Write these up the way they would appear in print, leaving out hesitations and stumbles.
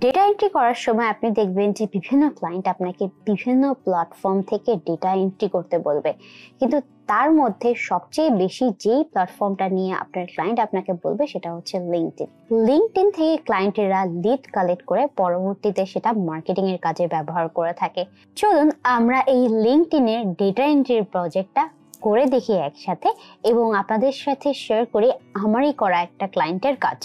Data entry করার সময় আপনি দেখবেন যে বিভিন্ন ক্লায়েন্ট আপনাকে বিভিন্ন প্ল্যাটফর্ম থেকে ডেটা এন্ট্রি করতে বলবে, কিন্তু তার মধ্যে সবচেয়ে বেশি যেই প্ল্যাটফর্মটা নিয়ে আপনার ক্লায়েন্ট আপনাকে বলবে সেটা হচ্ছে লিঙ্কডইন। লিঙ্কডইন থেকে ক্লায়েন্টেরা লিড কালেক্ট করে পরবর্তীতে সেটা মার্কেটিং এর কাজে ব্যবহার করে থাকে। চলুন আমরা এই লিঙ্কডইনের ডেটা এন্ট্রির প্রজেক্টটা করে দেখি একসাথে এবং আপনাদের সাথে শেয়ার করি আমারই করা একটা ক্লায়েন্টের কাজ।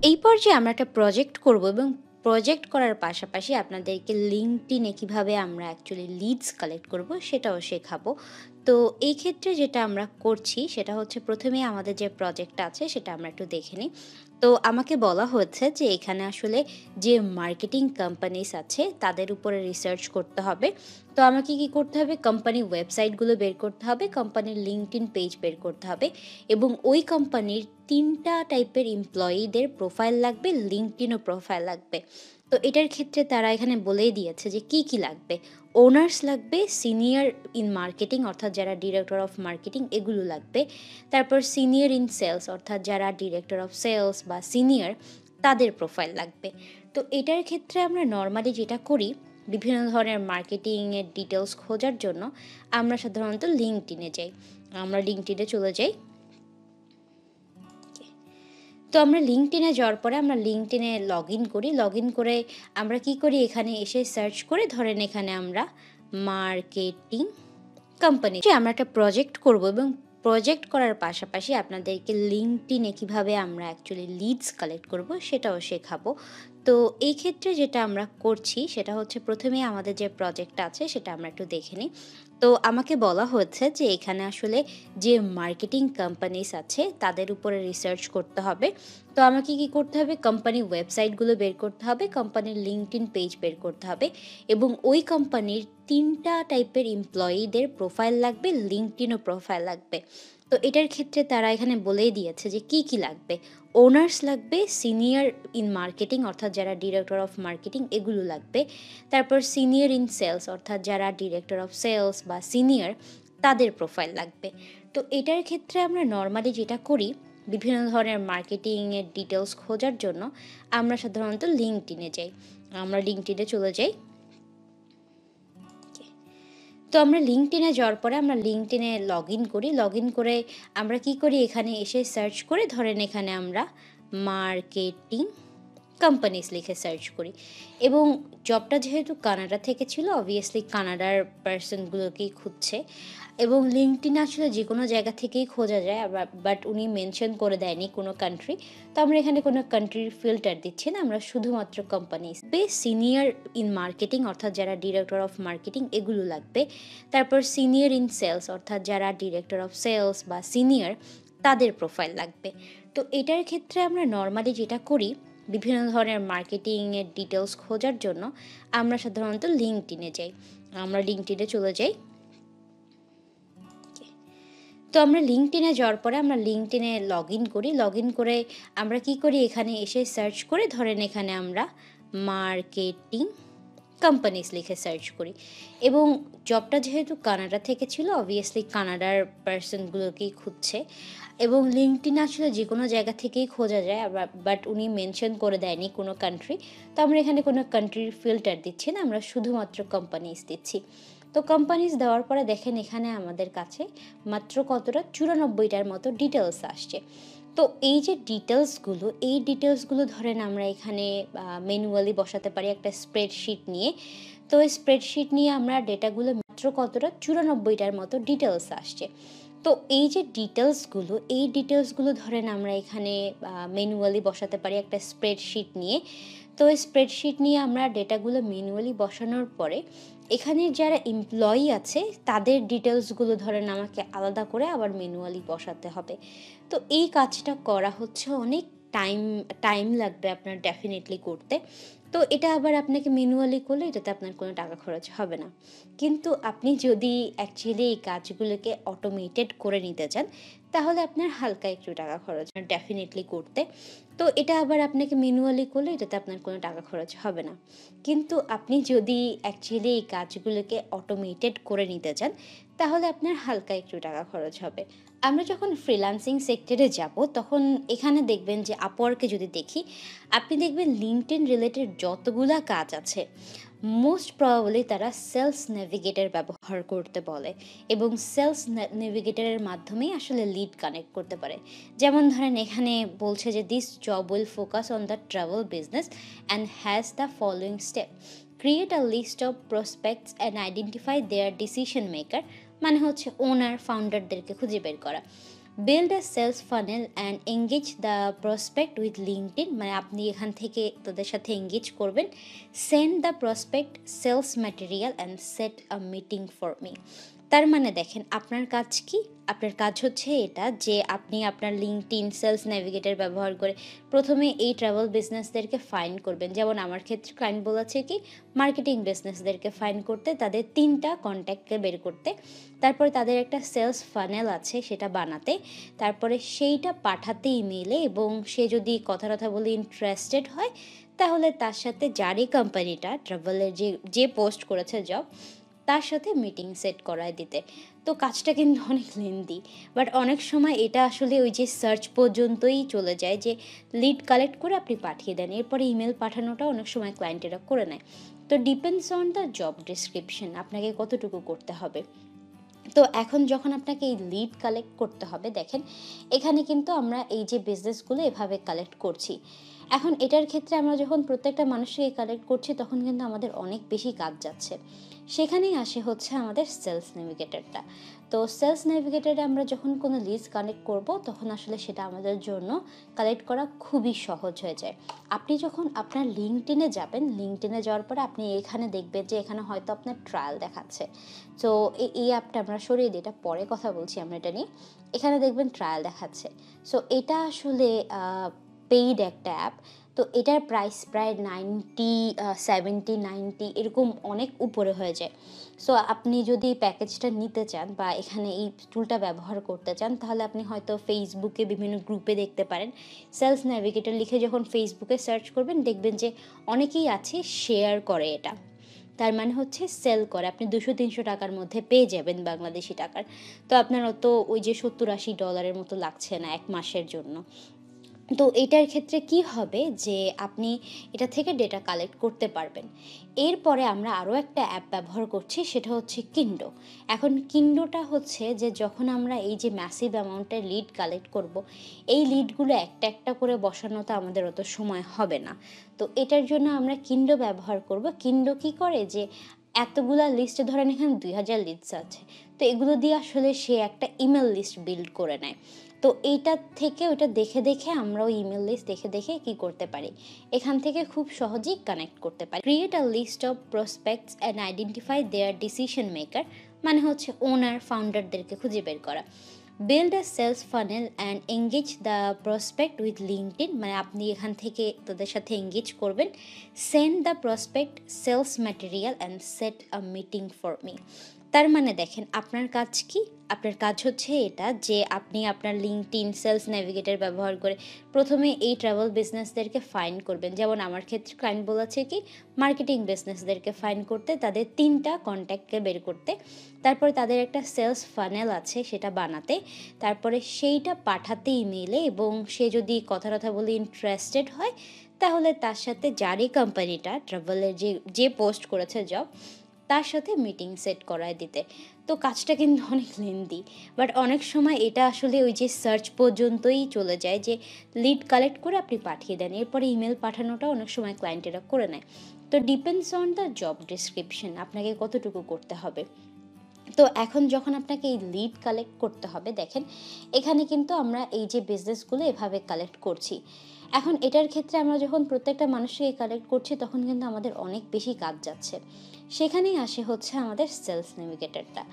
এই পর্যায়ে আমরা একটা প্রজেক্ট করব এবং প্রজেক্ট করার পাশাপাশি আপনাদেরকে লিঙ্কডইনে কিভাবে আমরা অ্যাকচুয়ালি লিডস কালেক্ট করব সেটাও শেখাবো। তো এই ক্ষেত্রে যেটা আমরা করছি সেটা হচ্ছে প্রথমে আমাদের যে প্রজেক্টটা আছে সেটা আমরা একটু দেখে নিই। তো আমাকে বলা হচ্ছে যে এখানে আসলে যে মার্কেটিং কোম্পানিস আছে তাদের উপরে রিসার্চ করতে হবে। তো আমাকে কি করতে হবে, কোম্পানি ওয়েবসাইটগুলো বের করতে হবে, কোম্পানির লিঙ্কডইন পেজ বের করতে হবে এবং ওই কোম্পানির 3টা টাইপের এমপ্লয়িদের প্রোফাইল লাগবে, লিঙ্কডইনও প্রোফাইল লাগবে। তো এটার ক্ষেত্রে তারা এখানে বলেই দিয়েছে যে কি কি লাগবে। ওনার্স লাগবে, সিনিয়র ইন মার্কেটিং অর্থাৎ যারা ডিরেক্টর অফ মার্কেটিং এগুলো লাগবে, তারপর সিনিয়র ইন সেলস অর্থাৎ যারা ডিরেক্টর অফ সেলস বা সিনিয়র তাদের প্রোফাইল লাগবে। তো এটার ক্ষেত্রে আমরা নর্মালি যেটা করি, বিভিন্ন ধরনের মার্কেটিংয়ের ডিটেলস খোঁজার জন্য আমরা সাধারণত লিঙ্কডইনে যাই। আমরা লিঙ্কডইনে চলে যাই। তো আমরা লিঙ্কডইনে যাওয়ার পরে আমরা লিঙ্কডইনে লগ ইন করি। লগ ইন করে আমরা কি করি, এখানে এসে সার্চ করে ধরেন এখানে আমরা মার্কেটিং কোম্পানি আমরা একটা প্রজেক্ট করব এবং প্রজেক্ট করার পাশাপাশি আপনাদেরকে লিঙ্কডইনে কিভাবে আমরা অ্যাকচুয়ালি লিডস কালেক্ট করব সেটাও শেখাবো। তো এই ক্ষেত্রে যেটা আমরা করছি সেটা হচ্ছে প্রথমে আমাদের যে প্রজেক্টটা আছে সেটা আমরা একটু দেখে নিই। তো আমাকে বলা হচ্ছে যে এখানে আসলে যে মার্কেটিং কোম্পানিস আছে তাদের উপরে রিসার্চ করতে হবে। তো আমাকে কি করতে হবে, কোম্পানি ওয়েবসাইটগুলো বের করতে হবে, কোম্পানির লিঙ্কডইন পেজ বের করতে হবে এবং ওই কোম্পানির 3টা টাইপের এমপ্লয়িদের প্রোফাইল লাগবে, লিঙ্কডইনও প্রোফাইল লাগবে। তো এটার ক্ষেত্রে তারা এখানে বলেই দিয়েছে যে কি কি লাগবে। ওনার্স লাগবে, সিনিয়র ইন মার্কেটিং অর্থাৎ যারা ডিরেক্টর অফ মার্কেটিং এগুলো লাগবে, তারপর সিনিয়র ইন সেলস অর্থাৎ যারা ডিরেক্টর অফ সেলস বা সিনিয়র তাদের প্রোফাইল লাগবে। তো এটার ক্ষেত্রে আমরা নর্মালি যেটা করি, বিভিন্ন ধরনের মার্কেটিংয়ের ডিটেলস খোঁজার জন্য আমরা সাধারণত লিঙ্কডইনে যাই। আমরা লিঙ্কডইনে চলে যাই। তো আমরা লিঙ্কডইনে যাওয়ার পরে আমরা লিঙ্কডইনে লগ ইন করি। লগ ইন করে আমরা কি করি, এখানে এসে সার্চ করে ধরেন এখানে আমরা মার্কেটিং কোম্পানিস লিখে সার্চ করি এবং জবটা যেহেতু কানাডা থেকে ছিল, অবভিয়াসলি কানাডার পার্সনগুলোকেই খুঁজছে এবং লিঙ্কডইন আসলে যে কোনো জায়গা থেকেই খোঁজা যায়, বাট উনি মেনশন করে দেয়নি কোনো কান্ট্রি। তো আমরা এখানে কোনো কান্ট্রির ফিল্টার দিচ্ছি না, আমরা শুধুমাত্র কোম্পানিস সিনিয়র ইন মার্কেটিং অর্থাৎ যারা ডিরেক্টর অফ মার্কেটিং এগুলো লাগবে, তারপর সিনিয়র ইন সেলস অর্থাৎ যারা ডিরেক্টর অফ সেলস বা সিনিয়র তাদের প্রোফাইল লাগবে। তো এটার ক্ষেত্রে আমরা নর্মালি যেটা করি, বিভিন্ন ধরনের মার্কেটিংয়ের ডিটেলস খোঁজার জন্য আমরা সাধারণত লিঙ্কডইনে যাই। আমরা লিঙ্কডইনে চলে যাই। তো আমরা লিঙ্কডইনে যাওয়ার পরে আমরা লিঙ্কডইনে লগ ইন করি। লগ ইন করে আমরা কি করি, এখানে এসে সার্চ করে ধরেন এখানে আমরা মার্কেটিং কোম্পানিস লিখে সার্চ করি এবং জবটা যেহেতু কানাডা থেকে ছিল, অবভিয়াসলি কানাডার পার্সনগুলোকেই খুঁজছে এবং লিঙ্কডইন আসলে যে কোনো জায়গা থেকেই খোঁজা যায়, বাট উনি মেনশন করে দেয়নি কোনো কান্ট্রি। তো আমরা এখানে কোনো কান্ট্রির ফিল্টার দিচ্ছি না, আমরা শুধুমাত্র কোম্পানিস দিচ্ছি। তো কোম্পানিস দেওয়ার পরে দেখেন এখানে আমাদের কাছে মাত্র কতটা 94টার মতো ডিটেলস আসছে। তো এই যে ডিটেলসগুলো ধরেন আমরা এখানে ম্যানুয়ালি বসাতে পারি একটা স্প্রেডশিট নিয়ে। তো এই স্প্রেডশিট নিয়ে আমরা ডেটাগুলো মাত্র কতটা 94টার মতো ডিটেলস আসছে। তো এই যে ডিটেলসগুলো ধরেন আমরা এখানে ম্যানুয়ালি বসাতে পারি একটা স্প্রেডশিট নিয়ে। তো এই স্প্রেডশিট নিয়ে আমরা ডেটাগুলো ম্যানুয়ালি বসানোর পরে এখানে যারা এমপ্লয়ি আছে তাদের ডিটেলসগুলো ধরেন আমাকে আলাদা করে আবার ম্যানুয়ালি বসাতে হবে। তো এই কাজটা করা হচ্ছে অনেক টাইম লাগবে আপনার ডেফিনেটলি করতে। তো এটা আবার আপনাকে ম্যানুয়ালি করলে এটাতে আপনার কোনো টাকা খরচ হবে না। কিন্তু আপনি যদি অ্যাকচুয়ালি এই কাজগুলোকে অটোমেটেড করে নিতে চান তাহলে আপনার হালকা একটু টাকা খরচ ডেফিনেটলি করতে। তো এটা আবার আপনাকে ম্যানুয়ালি করলে এটাতে আপনার কোনো টাকা খরচ হবে না। কিন্তু আপনি যদি অ্যাকচুয়ালি এই কাজগুলোকে অটোমেটেড করে নিতে চান, তাহলে আপনার হালকা একটু টাকা খরচ হবে। আমরা যখন ফ্রিল্যান্সিং সেক্টরে যাব, তখন এখানে দেখবেন যে আপওয়ার্কে যদি দেখি, আপনি দেখবেন লিঙ্কডইন রিলেটেড যতগুলা কাজ আছে, মোস্ট প্রবাবলি তারা সেলস নেভিগেটর ব্যবহার করতে বলে এবং সেলস নেভিগেটরের মাধ্যমেই আসলে লিড কানেক্ট করতে পারে। যেমন ধরেন এখানে বলছে যে this job will focus on the travel business and has the following step: create a list of prospects and identify their decision maker, মানে হচ্ছে ওনার ফাউন্ডারদেরকে খুঁজে বের করা। Build a sales funnel and engage the prospect with LinkedIn, মানে আপনি এখান থেকে তাদের সাথে এঙ্গেজ করবেন। Send the prospect sales material and set a meeting for me. তার মানে দেখেন আপনার কাজ কি? আপনার কাজ হচ্ছে এটা যে আপনি আপনার লিঙ্কডইন সেলস নেভিগেটর ব্যবহার করে প্রথমে এই ট্রাভেল বিজনেসদেরকে ফাইন্ড করবেন। যেমন আমার ক্ষেত্রে ক্লায়েন্ট বলেছে কি, মার্কেটিং বিজনেসদেরকে ফাইন্ড করতে, তাদের 3টা কন্ট্যাক্টকে বের করতে, তারপরে তাদের একটা সেলস ফানেল আছে সেটা বানাতে, তারপরে সেইটা পাঠাতে ইমেইলে, এবং সে যদি কথা বলে ইন্টারেস্টেড হয়, তাহলে তার সাথে যারই কোম্পানিটা ট্রাভেলের যে পোস্ট করেছে জব, তার সাথে মিটিং সেট করায় দিতে। তো কাজটা কিন্তু অনেক লেন্দি, বাট অনেক সময় এটা আসলে ওই যে সার্চ পর্যন্তই চলে যায়, যে লিড কালেক্ট করে আপনি পাঠিয়ে দেন, এরপরে ইমেল পাঠানোটা অনেক সময় ক্লায়েন্টেরা করে নেয়। তো depends on the job description, আপনাকে কতটুকু করতে হবে। তো এখন যখন আপনাকে এই লিড কালেক্ট করতে হবে, দেখেন এখানে কিন্তু আমরা এই যে বিজনেসগুলো এভাবে কালেক্ট করছি। এখন এটার ক্ষেত্রে আমরা যখন প্রত্যেকটা মানুষকে কালেক্ট করছি, তখন কিন্তু আমাদের অনেক বেশি কাজ যাচ্ছে। সেখানেই আসে হচ্ছে আমাদের সেলস নেভিগেটরটা। তো সেলস নেভিগেটরে আমরা যখন কোনো লিস্ট কালেক্ট করব, তখন আসলে সেটা আমাদের জন্য কালেক্ট করা খুবই সহজ হয়ে যায়। আপনি যখন আপনার লিঙ্কডইনে যাবেন, লিঙ্কডইনে যাওয়ার পরে আপনি এখানে দেখবেন যে এখানে হয়তো আপনার ট্রায়াল দেখাচ্ছে। তো এই অ্যাপটা আমরা সরিয়ে দিই, এটা পরে কথা বলছি আমরা এটা নিয়ে। এখানে দেখবেন ট্রায়াল দেখাচ্ছে। সো এটা আসলে পেইড একটা অ্যাপ। তো এটার প্রাইস প্রায় 90, 70, 90 এরকম অনেক উপরে হয়ে যায়। সো আপনি যদি প্যাকেজটা নিতে চান বা এখানে এই টুলটা ব্যবহার করতে চান, তাহলে আপনি হয়তো ফেসবুকে বিভিন্ন গ্রুপে দেখতে পারেন। সেলস নেভিগেটর লিখে যখন ফেসবুকে সার্চ করবেন, দেখবেন যে অনেকেই আছে শেয়ার করে এটা। তার মানে হচ্ছে সেল করে, আপনি 200-300 টাকার মধ্যে পেয়ে যাবেন বাংলাদেশি টাকার। তো আপনার অত ওই যে $70-80 মতো লাগছে না 1 মাসের জন্য। তো এটার ক্ষেত্রে কি হবে যে আপনি এটা থেকে ডেটা কালেক্ট করতে পারবেন। এরপরে আমরা আরও একটা অ্যাপ ব্যবহার করছি, সেটা হচ্ছে কিন্ডো। এখন কিন্ডোটা হচ্ছে যে যখন আমরা এই যে ম্যাসিভ অ্যামাউন্টের লিড কালেক্ট করব, এই লিডগুলো একটা একটা করে বসানো তো আমাদের অত সময় হবে না। তো এটার জন্য আমরা কিন্ডো ব্যবহার করব। কিন্ডো কি করে যে এতগুলা লিস্টে, ধরেন এখানে 2000 লিস্ট আছে, তো এগুলো দিয়ে আসলে সে একটা ইমেল লিস্ট বিল্ড করে নেয়। তো এইটার থেকে ওইটা দেখে দেখে আমরাও ইমেল লিস্ট দেখে দেখে কি করতে পারি, এখান থেকে খুব সহজেই কানেক্ট করতে পারি। Create a list of prospects and identify their decision maker, মানে হচ্ছে ওনার ফাউন্ডারদেরকে খুঁজে বের করা। Build a sales funnel and engage the prospect with LinkedIn, মানে আপনি এখান থেকে তাদের সাথে এঙ্গেজ করবেন। Send the prospect sales material and set a meeting for me. তার মানে দেখেন আপনার কাজ কি? আপনার কাজ হচ্ছে এটা যে আপনি আপনার লিঙ্কডইন সেলস নেভিগেটর ব্যবহার করে প্রথমে এই ট্রাভেল বিজনেসদেরকে ফাইন্ড করবেন। যেমন আমার ক্ষেত্রে ক্লায়েন্ট বলেছে কি, মার্কেটিং বিজনেসদেরকে ফাইন্ড করতে, তাদের 3টা কন্ট্যাক্টকে বের করতে, তারপরে তাদের একটা সেলস ফানেল আছে সেটা বানাতে, তারপরে সেইটা পাঠাতে ইমেইলে, এবং সে যদি কথা বলে ইন্টারেস্টেড হয়, তাহলে তার সাথে যারই কোম্পানিটা ট্রাভেলের যে পোস্ট করেছে জব, তার সাথে মিটিং সেট করায় দিতে। তো কাজটা কিন্তু অনেক লেন্দি, বাট অনেক সময় এটা আসলে ওই যে সার্চ পর্যন্তই চলে যায়, যে লিড কালেক্ট করে আপনি পাঠিয়ে দেন, এরপরে ইমেল পাঠানোটা অনেক সময় ক্লায়েন্টেরা করে নেয়। তো depends on the job description, আপনাকে কতটুকু করতে হবে। তো এখন যখন আপনাকে এই লিড কালেক্ট করতে হবে, দেখেন এখানে কিন্তু আমরা এই যে বিজনেসগুলো এভাবে কালেক্ট করছি। এখন এটার ক্ষেত্রে আমরা যখন প্রত্যেকটা মানুষকে কালেক্ট করছি, তখন কিন্তু আমাদের অনেক বেশি কাজ যাচ্ছে। সেখানেই আসে হচ্ছে আমাদের সেলস নেভিগেটরটা।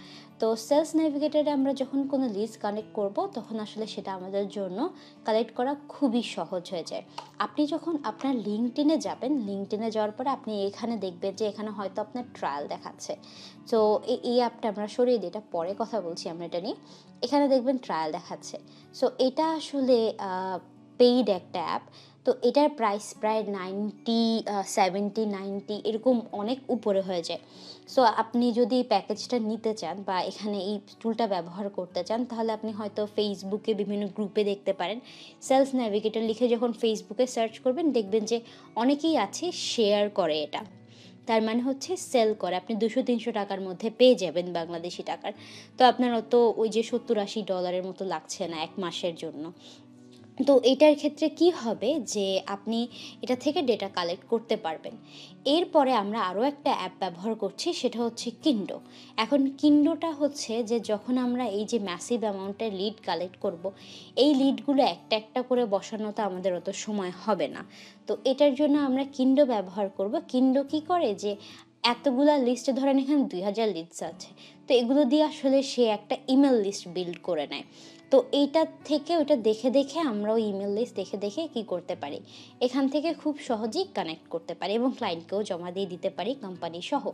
তো সেলস নেভিগেটরে আমরা যখন কোনো লিস্ট কালেক্ট করব, তখন আসলে সেটা আমাদের জন্য কালেক্ট করা খুবই সহজ হয়ে যায়। আপনি যখন আপনার লিঙ্কডইনে যাবেন, লিঙ্কডইনে যাওয়ার পরে আপনি এখানে দেখবেন যে এখানে হয়তো আপনার ট্রায়াল দেখাচ্ছে। তো এই অ্যাপটা আমরা সরিয়ে দিই, এটা পরে কথা বলছি আমরা এটা নিয়ে। এখানে দেখবেন ট্রায়াল দেখাচ্ছে। সো এটা আসলে পেইড একটা অ্যাপ। তো এটার প্রাইস প্রায় 90, 70, 90 এরকম অনেক উপরে হয়ে যায়। সো আপনি যদি প্যাকেজটা নিতে চান বা এখানে এই টুলটা ব্যবহার করতে চান, তাহলে আপনি হয়তো ফেসবুকে বিভিন্ন গ্রুপে দেখতে পারেন। সেলস নেভিগেটর লিখে যখন ফেসবুকে সার্চ করবেন, দেখবেন যে অনেকেই আছে শেয়ার করে এটা। তার মানে হচ্ছে সেল করে। আপনি 200-300 টাকার মধ্যে পেয়ে যাবেন বাংলাদেশী টাকার। তো আপনার অত ওই যে $70-80 মতো লাগছে না 1 মাসের জন্য। তো এটার ক্ষেত্রে কি হবে যে আপনি এটা থেকে ডেটা কালেক্ট করতে পারবেন। এরপরে আমরা আরও একটা অ্যাপ ব্যবহার করছি, সেটা হচ্ছে কিন্ডো। এখন কিন্ডোটা হচ্ছে যে যখন আমরা এই যে ম্যাসিভ অ্যামাউন্টের লিড কালেক্ট করব, এই লিডগুলো একটা একটা করে বসানোতে আমাদের অত সময় হবে না। তো এটার জন্য আমরা কিন্ডো ব্যবহার করব। কিন্ডো কি করে যে এতগুলা লিস্টে ধরেন এখানে 2000 লিডস আছে, তো এগুলো দিয়ে আসলে সে একটা ইমেল লিস্ট বিল্ড করে নেয়। তো এইটার থেকে ওইটা দেখে দেখে আমরাও ইমেল লিস্ট দেখে দেখে কি করতে পারি, এখান থেকে খুব সহজেই কানেক্ট করতে পারি এবং ক্লায়েন্টকেও জমা দিয়ে দিতে পারি কোম্পানি সহ।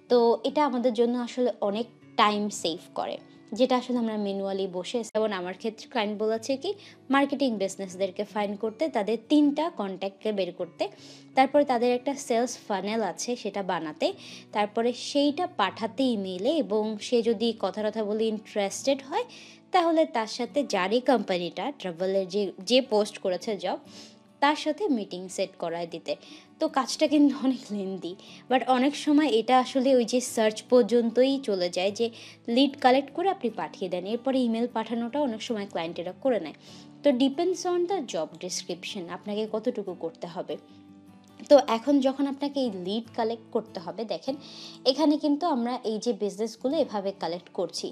তো এটা আমাদের জন্য আসলে অনেক টাইম সেভ করে, যেটা আসলে আমরা ম্যানুয়ালি বসে, যেমন আমার ক্ষেত্রে ক্লায়েন্ট বলেছে কি মার্কেটিং বিজনেসদেরকে ফাইন্ড করতে, তাদের 3টা কন্ট্যাক্টকে বের করতে, তারপরে তাদের একটা সেলস ফানেল আছে সেটা বানাতে, তারপরে সেইটা পাঠাতে ইমেইলে, এবং সে যদি কথা কথা বলে ইন্টারেস্টেড হয়, তাহলে তার সাথে যারই কোম্পানিটা ট্রাভেলের যে পোস্ট করেছে জব, তার সাথে মিটিং সেট করায় দিতে। তো কাজটা কিন্তু অনেক লেন্দি, বাট অনেক সময় এটা আসলে ওই যে সার্চ পর্যন্তই চলে যায়, যে লিড কালেক্ট করে আপনি পাঠিয়ে দেন, এরপরে ইমেল পাঠানোটা অনেক সময় ক্লায়েন্টেরা করে নেয়। তো depends on the job description, আপনাকে কতটুকু করতে হবে। তো এখন যখন আপনাকে এই লিড কালেক্ট করতে হবে, দেখেন এখানে কিন্তু আমরা এই যে বিজনেসগুলো এভাবে কালেক্ট করছি।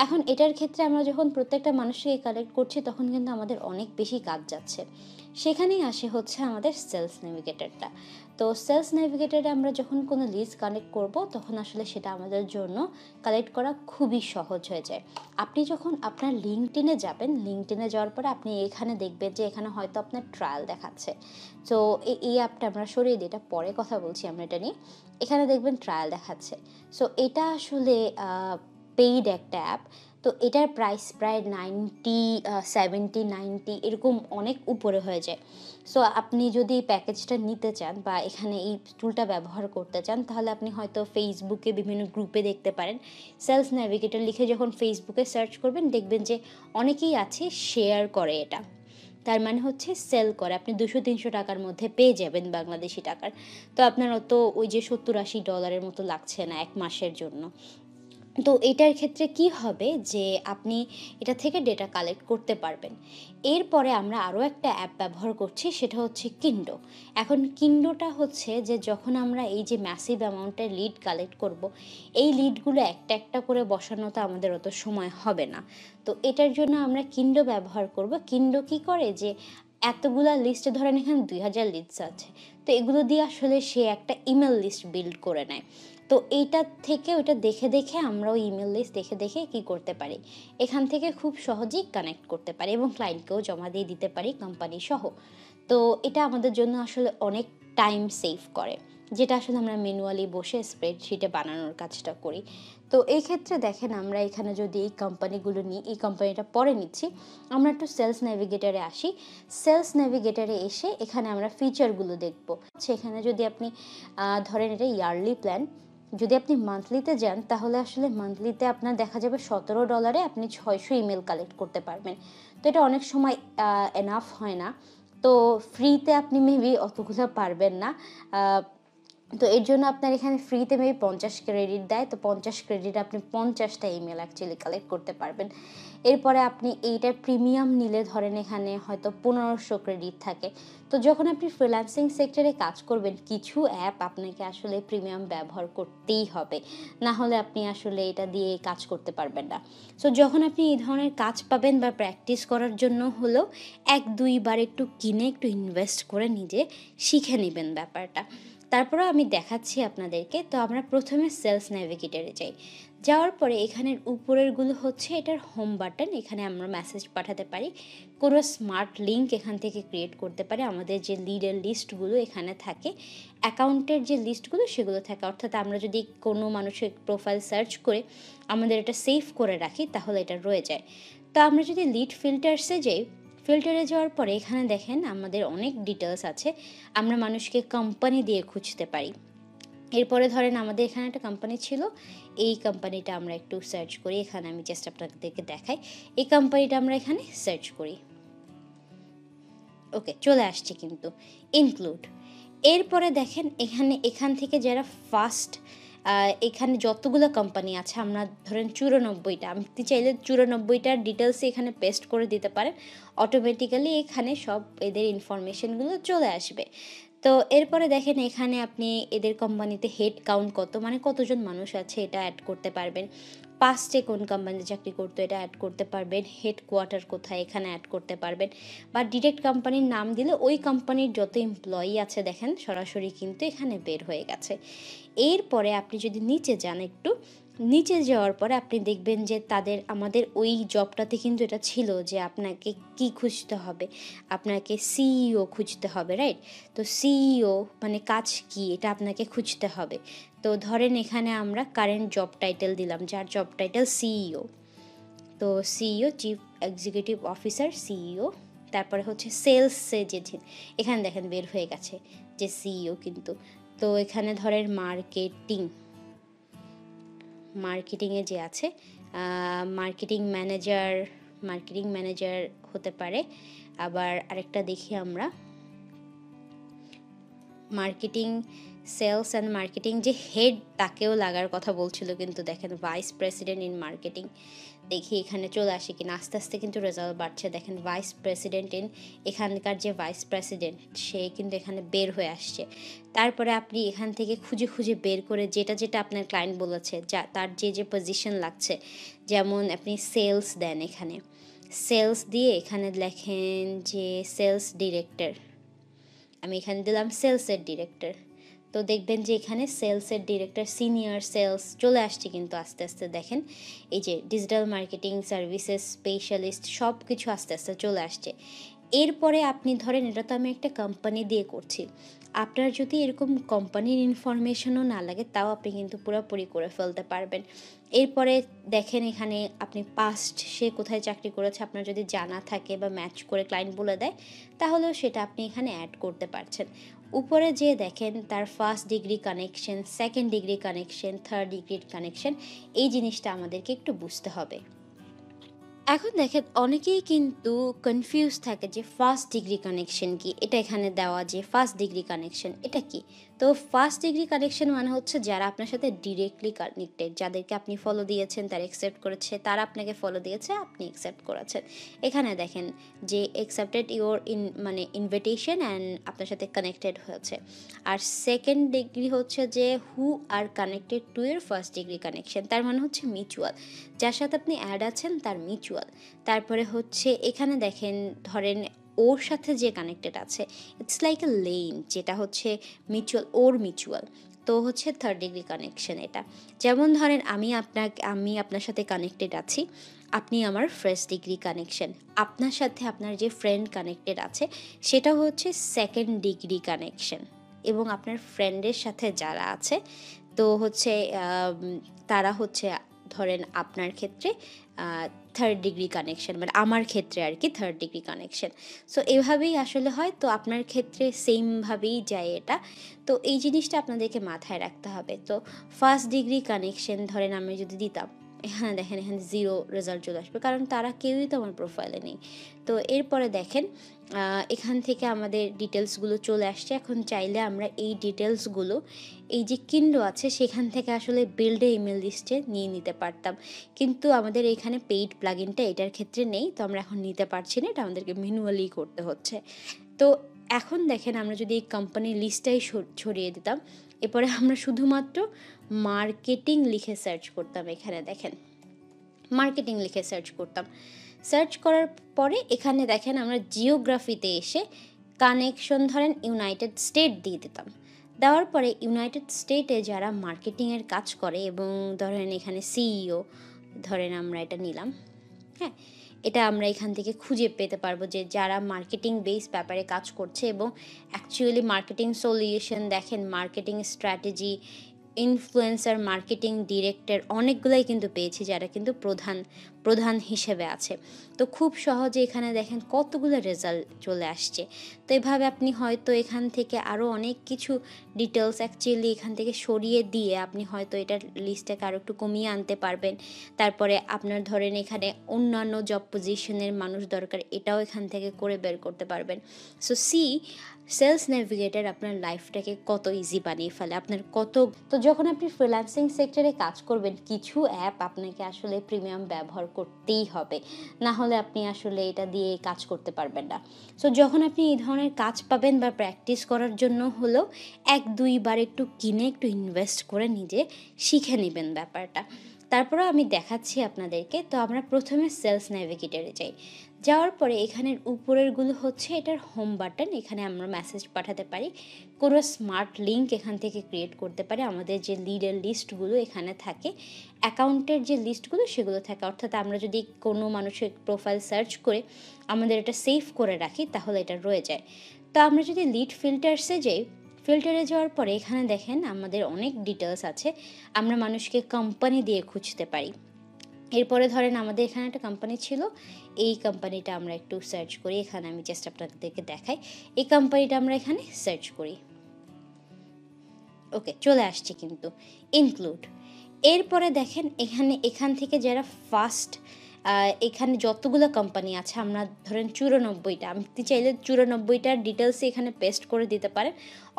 এখন এটার ক্ষেত্রে আমরা যখন প্রত্যেকটা মানুষকে কালেক্ট করছি, তখন কিন্তু আমাদের অনেক বেশি কাজ যাচ্ছে। সেখানেই আসে হচ্ছে আমাদের সেলস নেভিগেটরটা। তো সেলস নেভিগেটরে আমরা যখন কোনো লিস্ট কালেক্ট করব, তখন আসলে সেটা আমাদের জন্য কালেক্ট করা খুবই সহজ হয়ে যায়। আপনি যখন আপনার লিঙ্কডইনে যাবেন, লিঙ্কডইনে যাওয়ার পরে আপনি এখানে দেখবেন যে এখানে হয়তো আপনার ট্রায়াল দেখাচ্ছে। তো এই অ্যাপটা আমরা সরিয়ে দিই, এটা পরে কথা বলছি আমরা এটা নিয়ে। এখানে দেখবেন ট্রায়াল দেখাচ্ছে। সো এটা আসলে পেইড একটা অ্যাপ। তো এটার প্রাইস প্রায় 90, 70, 90 এরকম অনেক উপরে হয়ে যায়। সো আপনি যদি প্যাকেজটা নিতে চান বা এখানে এই টুলটা ব্যবহার করতে চান, তাহলে আপনি হয়তো ফেসবুকে বিভিন্ন গ্রুপে দেখতে পারেন। সেলস নেভিগেটর লিখে যখন ফেসবুকে সার্চ করবেন, দেখবেন যে অনেকেই আছে শেয়ার করে এটা। তার মানে হচ্ছে সেল করে। আপনি 200-300 টাকার মধ্যে পেয়ে যাবেন বাংলাদেশী টাকার। তো আপনার অত ওই যে $70-80 মতো লাগছে না 1 মাসের জন্য। তো এটার ক্ষেত্রে কি হবে যে আপনি এটা থেকে ডেটা কালেক্ট করতে পারবেন। এরপরে আমরা আরও একটা অ্যাপ ব্যবহার করছি, সেটা হচ্ছে কিন্ডো। এখন কিন্ডোটা হচ্ছে যে যখন আমরা এই যে ম্যাসিভ অ্যামাউন্টের লিড কালেক্ট করব, এই লিডগুলো একটা একটা করে বসানোতে আমাদের অত সময় হবে না। তো এটার জন্য আমরা কিন্ডো ব্যবহার করব। কিন্ডো কি করে যে এতগুলা লিস্টে ধরেন এখানে 2000 লিডস আছে, তো এগুলো দিয়ে আসলে সে একটা ইমেল লিস্ট বিল্ড করে নেয়। তো এইটার থেকে ওইটা দেখে দেখে আমরাও ইমেল লিস্ট দেখে দেখে কি করতে পারি, এখান থেকে খুব সহজেই কানেক্ট করতে পারি এবং ক্লায়েন্টকেও জমা দিয়ে দিতে পারি কোম্পানি সহ। তো এটা আমাদের জন্য আসলে অনেক টাইম সেভ করে, যেটা আসলে আমরা ম্যানুয়ালি বসে স্প্রেডশিটে বানানোর কাজটা করি। তো এই ক্ষেত্রে দেখেন আমরা এখানে যদি এই কোম্পানিগুলো নিই, এই কোম্পানিটা পরে নিচ্ছি, আমরা একটু সেলস নেভিগেটরে আসি। সেলস নেভিগেটরে এসে এখানে আমরা ফিচারগুলো দেখব। সেখানে যদি আপনি ধরেন এটা ইয়ারলি প্ল্যান, যদি আপনি মান্থলিতে যান, তাহলে আসলে মান্থলিতে আপনার দেখা যাবে $17 আপনি 600 ইমেল কালেক্ট করতে পারবেন। তো এটা অনেক সময় এনাফ হয় না। তো ফ্রিতে আপনি মেবি অতগুলো পারবেন না। তো এর জন্য আপনার এখানে ফ্রিতে মেবি 50 ক্রেডিট দেয়। তো 50 ক্রেডিট আপনি 50টা ইমেল অ্যাকচুয়ালি কালেক্ট করতে পারবেন। এরপরে আপনি এইটার প্রিমিয়াম নিলে ধরেন এখানে হয়তো 1500 ক্রেডিট থাকে। তো যখন আপনি ফ্রিল্যান্সিং সেক্টরে কাজ করবেন, কিছু অ্যাপ আপনাকে আসলে প্রিমিয়াম ব্যবহার করতেই হবে, না হলে আপনি আসলে এটা দিয়ে কাজ করতে পারবেন না। সো যখন আপনি এই ধরনের কাজ পাবেন বা প্র্যাকটিস করার জন্য হলেও 1-2 বার একটু কিনে একটু ইনভেস্ট করে নিজে শিখে নেবেন ব্যাপারটা। তারপরেও আমি দেখাচ্ছি আপনাদেরকে। তো আমরা প্রথমে সেলস নেভিগেটরে যাই। যাওয়ার পরে এখানের উপরেরগুলো হচ্ছে এটার হোম বাটন, এখানে আমরা মেসেজ পাঠাতে পারি, কোনো স্মার্ট লিঙ্ক এখান থেকে ক্রিয়েট করতে পারি। আমাদের যে লিডের লিস্টগুলো এখানে থাকে, অ্যাকাউন্টের যে লিস্টগুলো সেগুলো থাকে, অর্থাৎ আমরা যদি কোনো মানুষের প্রোফাইল সার্চ করে আমাদের এটা সেভ করে রাখি, তাহলে এটা রয়ে যায়। তো আমরা যদি লিড ফিল্টার্সে যাই, ফিল্টারে যাওয়ার পরে এখানে দেখেন আমাদের অনেক ডিটেলস আছে। আমরা মানুষকে কোম্পানি দিয়ে খুঁজতে পারি। এরপরে ধরেন আমাদের এখানে একটা কোম্পানি ছিল, এই কোম্পানিটা আমরা একটু সার্চ করি। এখানে আমি জাস্ট আপনাদেরকে দেখাই, এই কোম্পানিটা আমরা এখানে সার্চ করি। ওকে, চলে আসছে কিন্তু ইনক্লুড। এরপরে দেখেন এখান থেকে যারা ফার্স্ট, এখানে যতগুলো কোম্পানি আছে, আমরা ধরেন 94টা, আপনি চাইলে 94টার ডিটেলস এখানে পেস্ট করে দিতে পারেন, অটোমেটিক্যালি এখানে সব এদের ইনফরমেশনগুলো চলে আসবে। তো এরপরে দেখেন এখানে আপনি এদের কোম্পানিতে হেড কাউন্ট কত, মানে কতজন মানুষ আছে এটা অ্যাড করতে পারবেন। পাস্টে কোন কোম্পানিতে চাকরি করতো এটা অ্যাড করতে পারবেন। হেডকোয়ার্টার কোথায় এখানে অ্যাড করতে পারবেন, বা ডিরেক্ট কোম্পানির নাম দিলে ওই কোম্পানির যত এমপ্লয়ি আছে দেখেন সরাসরি কিন্তু এখানে বের হয়ে গেছে। এরপরে আপনি যদি নিচে যান, একটু নিচে যাওয়ার পরে আপনি দেখবেন যে আমাদের ওই জবটাতে কিন্তু এটা ছিল যে আপনাকে কি খুঁজতে হবে, আপনাকে সিইও খুঁজতে হবে, রাইট? তো সিইও মানে কাজ কি এটা আপনাকে খুঁজতে হবে। তো ধরেন এখানে আমরা কারেন্ট জব টাইটেল দিলাম, যার জব টাইটেল সিইও। তো CEO, chief executive officer CEO. তারপরে হচ্ছে সেলসে যে এখানে দেখেন বের হয়ে গেছে যে সিইও কিন্তু। তো এখানে ধরেন মার্কেটিংয়ে যে আছে মার্কেটিং ম্যানেজার হতে পারে। আবার আরেকটা দেখি আমরা, মার্কেটিং, সেলস অ্যান্ড মার্কেটিং যে হেড তাকেও লাগার কথা বলছিল, কিন্তু দেখেন ভাইস প্রেসিডেন্ট ইন মার্কেটিং। দেখি এখানে চলে আসে কিনা, আস্তে আস্তে কিন্তু রেজাল্ট বাড়ছে। দেখেন ভাইস প্রেসিডেন্ট ইন, এখানকার যে ভাইস প্রেসিডেন্ট সে কিন্তু এখানে বের হয়ে আসছে। তারপরে আপনি এখান থেকে খুঁজে খুঁজে বের করে যেটা যেটা আপনার ক্লায়েন্ট বলেছে, যা তার যে পজিশন লাগছে, যেমন আপনি সেলস দেন, এখানে সেলস দিয়ে এখানে লেখেন যে সেলস ডিরেক্টর, আমি এখানে দিলাম সেলসের ডিরেক্টর। তো দেখবেন যে এখানে সেলসের ডিরেক্টর, সিনিয়র সেলস চলে আসছে কিন্তু আস্তে আস্তে। দেখেন এই যে ডিজিটাল মার্কেটিং সার্ভিসেস স্পেশালিস্ট সব কিছু আস্তে আস্তে চলে আসছে। এরপরে আপনি ধরেন এটা তো আমি একটা কোম্পানি দিয়ে করছি, আপনার যদি এরকম কোম্পানির ইনফরমেশনও না লাগে তাও আপনি কিন্তু পুরোপুরি করে ফেলতে পারবেন। এরপরে দেখেন এখানে আপনি পাস্ট সে কোথায় চাকরি করেছে আপনার যদি জানা থাকে বা ম্যাচ করে ক্লায়েন্ট বলে দেয়, তাহলেও সেটা আপনি এখানে অ্যাড করতে পারছেন। উপরে যে দেখেন তার first degree connection, second degree connection, third ডিগ্রির কানেকশন, এই জিনিসটা আমাদেরকে একটু বুঝতে হবে। এখন দেখেন অনেকেই কিন্তু কনফিউজ থাকে যে ফার্স্ট ডিগ্রি কানেকশন কি, এটা এখানে দেওয়া যে ফার্স্ট ডিগ্রি কানেকশন এটা কি। তো ফার্স্ট ডিগ্রি কানেকশন মানে হচ্ছে যারা আপনার সাথে ডিরেক্টলি কানেক্টেড, যাদেরকে আপনি ফলো দিয়েছেন তারা অ্যাকসেপ্ট করেছে, তারা আপনাকে ফলো দিয়েছে, আপনি অ্যাকসেপ্ট করেছেন। এখানে দেখেন যে অ্যাকসেপ্টেড ইওর ইনভিটেশন অ্যান্ড আপনার সাথে কানেক্টেড হয়েছে। আর সেকেন্ড ডিগ্রি হচ্ছে যে হু আর কানেক্টেড টু এর ফার্স্ট ডিগ্রি কানেকশন, তার মানে হচ্ছে মিউচুয়াল, যার সাথে আপনি অ্যাড আছেন তার মিউচুয়াল। তারপরে হচ্ছে এখানে দেখেন ধরেন ওর সাথে যে কানেক্টেড আছে, ইটস লাইক এ লেন, যেটা হচ্ছে মিউচুয়াল। তো হচ্ছে থার্ড ডিগ্রি কানেকশন এটা। যেমন ধরেন আমি আপনার সাথে কানেক্টেড আছি, আপনি আমার ফার্স্ট ডিগ্রি কানেকশন, আপনার সাথে আপনার যে ফ্রেন্ড কানেক্টেড আছে সেটা হচ্ছে সেকেন্ড ডিগ্রি কানেকশন, এবং আপনার ফ্রেন্ডের সাথে যারা আছে তো হচ্ছে তারা হচ্ছে ধরেন আপনার ক্ষেত্রে থার্ড ডিগ্রি কানেকশন, মানে আমার ক্ষেত্রে আর কি থার্ড ডিগ্রি কানেকশন। সো এভাবেই আসলে হয়, তো আপনার ক্ষেত্রে সেমভাবেই যায় এটা। তো এই জিনিসটা আপনাদেরকে মাথায় রাখতে হবে। তো ফার্স্ট ডিগ্রি কানেকশন ধরেন আমি যদি দিতাম, এখানে দেখেন এখানে 0 রেজাল্ট চলে আসবে, কারণ তারা কেউই তো আমার প্রোফাইলে নেই। তো এরপরে দেখেন এখান থেকে আমাদের ডিটেলসগুলো চলে আসছে। এখন চাইলে আমরা এই ডিটেলসগুলো এই যে কিন্ডো আছে সেখান থেকে আসলে বিল্ডে ইমেল লিস্টে নিয়ে নিতে পারতাম, কিন্তু আমাদের এখানে পেইড প্লাগইনটা এটার ক্ষেত্রে নেই, তো আমরা এখন নিতে পারছি না, এটা আমাদেরকে ম্যানুয়ালি করতে হচ্ছে। তো এখন দেখেন আমরা যদি এই কোম্পানির লিস্টটাই ছড়িয়ে দিতাম, এরপরে আমরা শুধুমাত্র মার্কেটিং লিখে সার্চ করতাম, এখানে দেখেন মার্কেটিং লিখে সার্চ করতাম। সার্চ করার পরে এখানে দেখেন আমরা জিওগ্রাফিতে এসে কানেকশন ধরেন ইউনাইটেড স্টেট দিয়ে দিতাম। দেওয়ার পরে ইউনাইটেড স্টেটে যারা মার্কেটিংয়ের কাজ করে, এবং ধরেন এখানে সিইও ধরেন আমরা এটা নিলাম, হ্যাঁ, এটা আমরা এখান থেকে খুঁজে পেতে পারবো যে যারা মার্কেটিং বেস ব্যাপারে কাজ করছে এবং অ্যাকচুয়ালি মার্কেটিং সলিউশন দেখেন, marketing strategy, influencer, marketing director, অনেকগুলাই কিন্তু পেয়েছি যারা কিন্তু প্রধান হিসেবে আছে। তো খুব সহজে এখানে দেখেন কতগুলো রেজাল্ট চলে আসছে। তো এভাবে আপনি হয়তো এখান থেকে আরও অনেক কিছু ডিটেলস অ্যাকচুয়ালি এখান থেকে সরিয়ে দিয়ে আপনি হয়তো এটার লিস্টটাকে আরও একটু কমিয়ে আনতে পারবেন। তারপরে আপনার ধরেন এখানে অন্যান্য জব পজিশনের মানুষ দরকার, এটাও এখান থেকে করে বের করতে পারবেন। সো সেলস নেভিগেটর আপনার লাইফটাকে কত ইজি বানিয়ে ফেলে, আপনার কত। তো যখন আপনি ফ্রিল্যান্সিং সেক্টরে কাজ করবেন, কিছু অ্যাপ আপনাকে আসলে প্রিমিয়াম ব্যবহার করতেই হবে, না হলে আপনি আসলে এটা দিয়ে কাজ করতে পারবেন না। সো যখন আপনি এই ধরনের কাজ পাবেন বা প্র্যাকটিস করার জন্য হলেও 1-2 বার একটু কিনে একটু ইনভেস্ট করে নিজে শিখে নেবেন ব্যাপারটা। তারপরেও আমি দেখাচ্ছি আপনাদেরকে। তো আমরা প্রথমে সেলস নেভিগেটরে যাই। যাওয়ার পরে এখানের উপরেরগুলো হচ্ছে এটার হোম বাটন, এখানে আমরা মেসেজ পাঠাতে পারি, কোনো স্মার্ট লিঙ্ক এখান থেকে ক্রিয়েট করতে পারি, আমাদের যে লিডের লিস্টগুলো এখানে থাকে, অ্যাকাউন্টের যে লিস্টগুলো সেগুলো থাকে, অর্থাৎ আমরা যদি কোনো মানুষের প্রোফাইল সার্চ করে আমাদের এটা সেভ করে রাখি তাহলে এটা রয়ে যায়। তো আমরা যদি লিড ফিল্টার্সে যাই, ফিল্টারে যাওয়ার পরে এখানে দেখেন আমাদের অনেক ডিটেলস আছে, আমরা মানুষকে কোম্পানি দিয়ে খুঁজতে পারি। এরপরে ধরেন আমাদের এখানে একটা কোম্পানি ছিল, এই কোম্পানিটা আমরা একটু সার্চ করি, এখানে আমি জাস্ট আপনাদেরকে দেখাই, এই কোম্পানিটা আমরা এখানে সার্চ করি। ওকে, চলে আসছে কিন্তু ইনক্লুড। এরপরে দেখেন এখান থেকে যারা ফার্স্ট, এখানে যতগুলো কোম্পানি আছে, আমরা ধরেন 94টা, আপনি চাইলে 94টার ডিটেলস এখানে পেস্ট করে দিতে পারেন,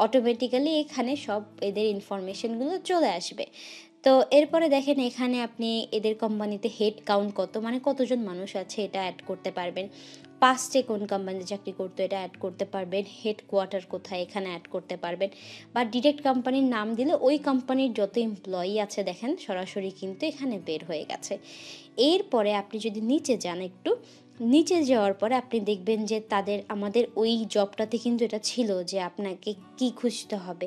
অটোমেটিক্যালি এখানে সব এদের ইনফরমেশনগুলো চলে আসবে। তো এরপরে দেখেন এখানে আপনি এদের কোম্পানিতে হেড কাউন্ট কত, মানে কতজন মানুষ আছে এটা অ্যাড করতে পারবেন, পাস্টে কোন কোম্পানিতে চাকরি করতো এটা অ্যাড করতে পারবেন, হেডকোয়ার্টার কোথায় এখানে অ্যাড করতে পারবেন, বা ডিরেক্ট কোম্পানির নাম দিলে ওই কোম্পানির যত এমপ্লয়ি আছে দেখেন সরাসরি কিন্তু এখানে বের হয়ে গেছে। এরপরে আপনি যদি নিচে যান, একটু নিচে যাওয়ার পরে আপনি দেখবেন যে আমাদের ওই জবটাতে কিন্তু এটা ছিল যে আপনাকে কি খুঁজতে হবে,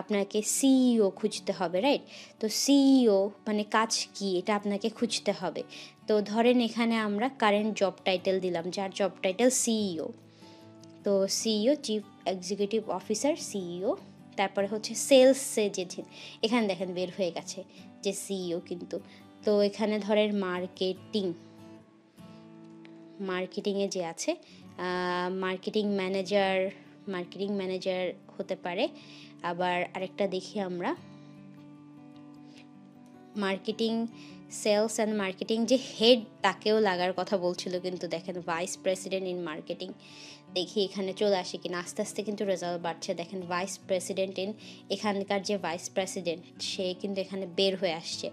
আপনাকে সিইও খুঁজতে হবে, রাইট? তো সিইও মানে কাজ কি এটা আপনাকে খুঁজতে হবে। তো ধরেন এখানে আমরা কারেন্ট জব টাইটেল দিলাম, যার জব টাইটেল সিইও। তো CEO, chief executive officer CEO. তারপরে হচ্ছে সেলসে যে এখানে দেখেন বের হয়ে গেছে যে সিইও কিন্তু। তো এখানে ধরেন মার্কেটিংয়ে যে আছে মার্কেটিং ম্যানেজার হতে পারে। আবার আরেকটা দেখি আমরা, মার্কেটিং সেলস অ্যান্ড মার্কেটিং যে হেড তাকেও লাগার কথা বলছিল, কিন্তু দেখেন ভাইস প্রেসিডেন্ট ইন মার্কেটিং। দেখি এখানে চলে আসে কিনা, আস্তে আস্তে কিন্তু রেজাল্ট বাড়ছে। দেখেন ভাইস প্রেসিডেন্ট ইন, এখানকার যে ভাইস প্রেসিডেন্ট সে কিন্তু এখানে বের হয়ে আসছে।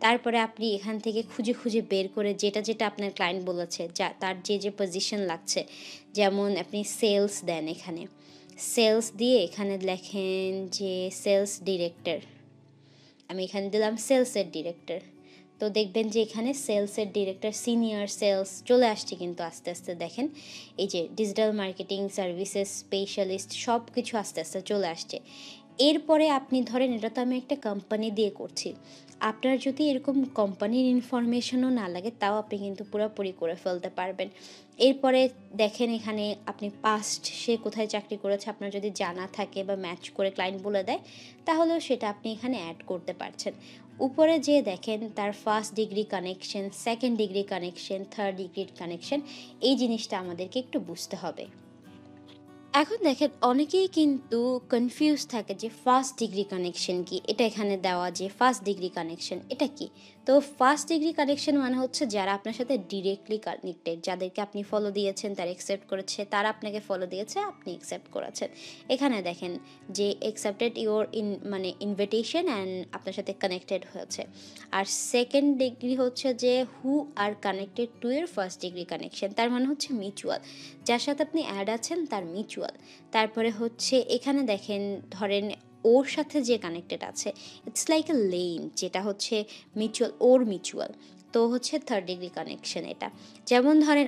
তারপরে আপনি এখান থেকে খুঁজে খুঁজে বের করে যেটা আপনার ক্লায়েন্ট বলেছে, তার যে পজিশন লাগছে, যেমন আপনি সেলস দেন, এখানে সেলস দিয়ে এখানে লেখেন যে সেলস ডিরেক্টর, আমি এখানে দিলাম সেলসের ডিরেক্টর। তো দেখবেন যে এখানে সেলসের ডিরেক্টর, সিনিয়র সেলস চলে আসছে কিন্তু আস্তে আস্তে। দেখেন এই যে ডিজিটাল মার্কেটিং সার্ভিসেস স্পেশালিস্ট সব কিছু আস্তে আস্তে চলে আসছে। এরপরে আপনি ধরেন এটা তো আমি একটা কোম্পানি দিয়ে করছি, আপনার যদি এরকম কোম্পানির ইনফরমেশনও না লাগে তাও আপনি কিন্তু পুরোপুরি করে ফেলতে পারবেন। এরপরে দেখেন এখানে আপনি পাস্ট সে কোথায় চাকরি করেছে আপনার যদি জানা থাকে বা ম্যাচ করে ক্লায়েন্ট বলে দেয়, তাহলেও সেটা আপনি এখানে অ্যাড করতে পারছেন। উপরে যে দেখেন তার first degree connection, second degree connection, third ডিগ্রির কানেকশন, এই জিনিসটা আমাদেরকে একটু বুঝতে হবে। এখন দেখেন অনেকেই কিন্তু কনফিউজ থাকে যে ফার্স্ট ডিগ্রি কানেকশন কি, এটা এখানে দেওয়া যে ফার্স্ট ডিগ্রি কানেকশন এটা কি। তো ফার্স্ট ডিগ্রি কানেকশন মানে হচ্ছে যারা আপনার সাথে ডিরেক্টলি কানেক্টেড, যাদেরকে আপনি ফলো দিয়েছেন তারা অ্যাকসেপ্ট করেছে, তারা আপনাকে ফলো দিয়েছে, আপনি অ্যাকসেপ্ট করেছেন। এখানে দেখেন যে অ্যাকসেপ্টেড ইওর ইনভিটেশন অ্যান্ড আপনার সাথে কানেক্টেড হয়েছে। আর সেকেন্ড ডিগ্রি হচ্ছে যে হু আর কানেক্টেড টু এর ফার্স্ট ডিগ্রি কানেকশন, তার মানে হচ্ছে মিউচুয়াল, যার সাথে আপনি অ্যাড আছেন তার মিউচুয়াল। তারপরে হচ্ছে এখানে দেখেন ধরেন ওর সাথে যে কানেক্টেড আছে, ইটস লাইক এ লেন, যেটা হচ্ছে মিউচুয়াল। তো হচ্ছে থার্ড ডিগ্রি কানেকশন এটা। যেমন ধরেন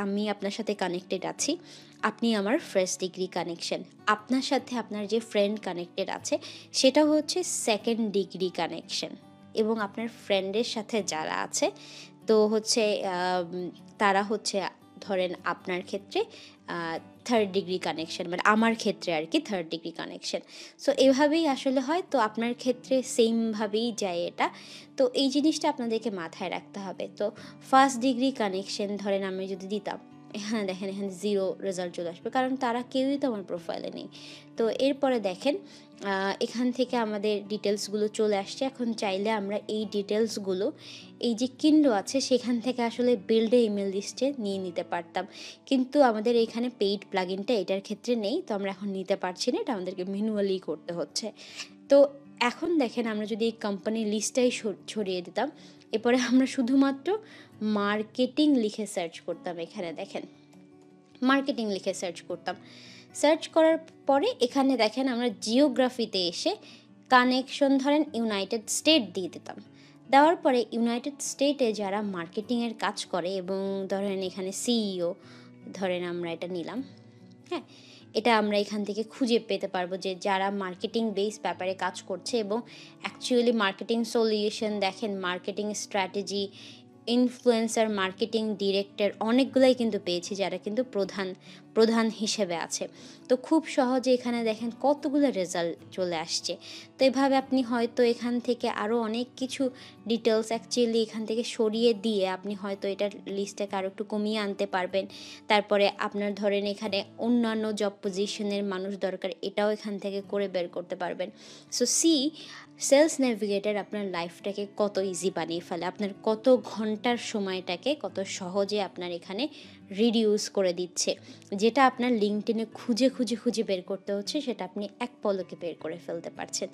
আমি আপনার সাথে কানেক্টেড আছি, আপনি আমার ফার্স্ট ডিগ্রি কানেকশন, আপনার সাথে আপনার যে ফ্রেন্ড কানেক্টেড আছে সেটা হচ্ছে সেকেন্ড ডিগ্রি কানেকশন, এবং আপনার ফ্রেন্ডের সাথে যারা আছে তো হচ্ছে তারা হচ্ছে ধরেন আপনার ক্ষেত্রে থার্ড ডিগ্রি কানেকশন, মানে আমার ক্ষেত্রে আর কি থার্ড ডিগ্রি কানেকশন। সো এভাবেই আসলে হয়, তো আপনার ক্ষেত্রে সেমভাবেই যায় এটা। তো এই জিনিসটা আপনাদেরকে মাথায় রাখতে হবে। তো ফার্স্ট ডিগ্রি কানেকশন ধরেন আমি যদি দিতাম, এখানে দেখেন এখানে 0 রেজাল্ট চলে আসবে, কারণ তারা কেউই তো আমার প্রোফাইলে নেই। তো এরপরে দেখেন এখান থেকে আমাদের ডিটেলসগুলো চলে আসছে। এখন চাইলে আমরা এই ডিটেলসগুলো এই যে কিন্ডো আছে সেখান থেকে আসলে বিল্ডে ইমেল লিস্টে নিয়ে নিতে পারতাম, কিন্তু আমাদের এখানে পেইড প্লাগইনটা এটার ক্ষেত্রে নেই, তো আমরা এখন নিতে পারছি না, এটা আমাদেরকে ম্যানুয়ালি করতে হচ্ছে। তো এখন দেখেন আমরা যদি এই কোম্পানির লিস্টটাই ছড়িয়ে দিতাম, এরপরে আমরা শুধুমাত্র মার্কেটিং লিখে সার্চ করতাম। এখানে দেখেন মার্কেটিং লিখে সার্চ করতাম। সার্চ করার পরে এখানে দেখেন আমরা জিওগ্রাফিতে এসে কানেকশন ধরেন ইউনাইটেড স্টেট দিয়ে দিতাম। দেওয়ার পরে ইউনাইটেড স্টেটে যারা মার্কেটিংয়ের কাজ করে এবং ধরেন এখানে সিইও ধরেন আমরা এটা নিলাম, হ্যাঁ, এটা আমরা এখান থেকে খুঁজে পেতে পারবো যে যারা মার্কেটিং বেস ব্যাপারে কাজ করছে এবং অ্যাকচুয়ালি মার্কেটিং সলিউশন দেখেন, marketing strategy, influencer, marketing director অনেকগুলাই কিন্তু পেয়েছি যারা কিন্তু প্রধান হিসেবে আছে। তো খুব সহজে এখানে দেখেন কতগুলো রেজাল্ট চলে আসছে। তো এভাবে আপনি হয়তো এখান থেকে আরও অনেক কিছু ডিটেলস অ্যাকচুয়ালি এখান থেকে সরিয়ে দিয়ে আপনি হয়তো এটার লিস্টটাকে আরও একটু কমিয়ে আনতে পারবেন। তারপরে আপনার ধরেন এখানে অন্যান্য জব পজিশনের মানুষ দরকার, এটাও এখান থেকে করে বের করতে পারবেন। সো সেলস নেভিগেটর আপনার লাইফটাকে কত ইজি বানিয়ে ফেলে, আপনার কত ঘন্টার সময়টাকে কত সহজে আপনার এখানে রিডিউস করে দিচ্ছে। যেটা আপনার লিঙ্কডইনে খুঁজে বের করতে হচ্ছে, সেটা আপনি এক পলকে বের করে ফেলতে পারছেন।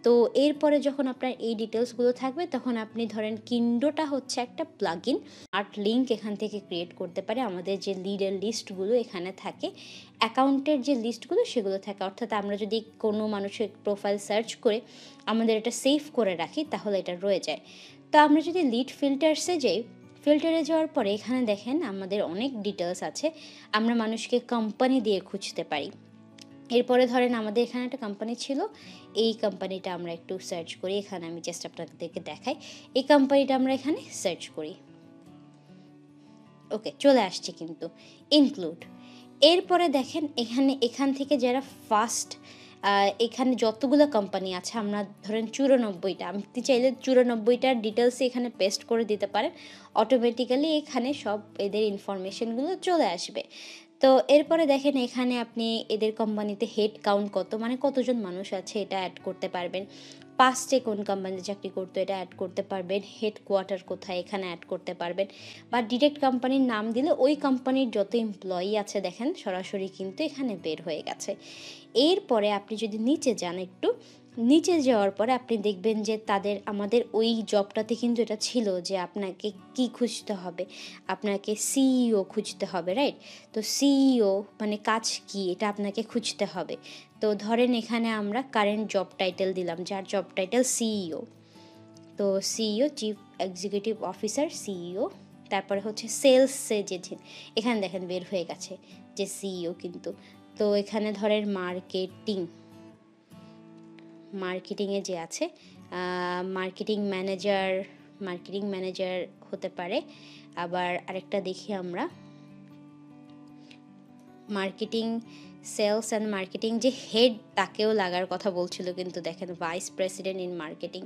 তো এরপরে যখন আপনার এই ডিটেলসগুলো থাকবে, তখন আপনি ধরেন কিন্ডোটা হচ্ছে একটা প্লাগইন, আর্ট লিঙ্ক এখান থেকে ক্রিয়েট করতে পারে। আমাদের যে লিডের লিস্টগুলো এখানে থাকে, অ্যাকাউন্টের যে লিস্টগুলো সেগুলো থাকে, অর্থাৎ আমরা যদি কোনো মানুষের প্রোফাইল সার্চ করে আমাদের এটা সেভ করে রাখি তাহলে এটা রয়ে যায়। তো আমরা যদি লিড ফিল্টার্সে যাই, ফিল্টারে যাওয়ার পরে এখানে দেখেন আমাদের অনেক ডিটেলস আছে, আমরা মানুষকে কোম্পানি দিয়ে খুঁজতে পারি। এরপরে ধরেন আমাদের এখানে একটা কোম্পানি ছিল, এই কোম্পানিটা আমরা একটু সার্চ করি। এখানে আমি জাস্ট আপনাদেরকে দেখাই, এই কোম্পানিটা আমরা এখানে সার্চ করি, ওকে চলে আসছে কিন্তু ইনক্লুড। এরপরে দেখেন এখান থেকে যারা ফার্স্ট, এখানে যতগুলো কোম্পানি আছে, আমরা ধরেন 94টা, আপনি চাইলে 94টার ডিটেলসে এখানে পেস্ট করে দিতে পারেন, অটোমেটিক্যালি এখানে সব এদের ইনফরমেশনগুলো চলে আসবে। তো এরপরে দেখেন এখানে আপনি এদের কোম্পানিতে হেড কাউন্ট কত, মানে কতজন মানুষ আছে এটা অ্যাড করতে পারবেন, পাস্টে কোন কোম্পানিতে চাকরি করতো এটা অ্যাড করতে পারবেন, হেডকোয়ার্টার কোথায় এখানে অ্যাড করতে পারবেন, বা ডিরেক্ট কোম্পানির নাম দিলে ওই কোম্পানির যত এমপ্লয়ি আছে দেখেন সরাসরি কিন্তু এখানে বের হয়ে গেছে। এরপরে আপনি যদি নিচে যান, একটু নিচে যাওয়ার পরে আপনি দেখবেন যে আমাদের ওই জবটাতে কিন্তু এটা ছিল যে আপনাকে কি খুঁজতে হবে, আপনাকে সিইও খুঁজতে হবে, রাইট? তো সিইও মানে কাজ কি এটা আপনাকে খুঁজতে হবে। তো ধরেন এখানে আমরা কারেন্ট জব টাইটেল দিলাম, যার জব টাইটেল সিইও। তো CEO, chief executive officer CEO. তারপরে হচ্ছে সেলসে যে এখানে দেখেন বের হয়ে গেছে যে সিইও কিন্তু। তো এখানে ধরেন মার্কেটিংয়ে যে আছে মার্কেটিং ম্যানেজার হতে পারে। আবার আরেকটা দেখি আমরা, মার্কেটিং সেলস অ্যান্ড মার্কেটিং যে হেড তাকেও লাগার কথা বলছিল, কিন্তু দেখেন ভাইস প্রেসিডেন্ট ইন মার্কেটিং।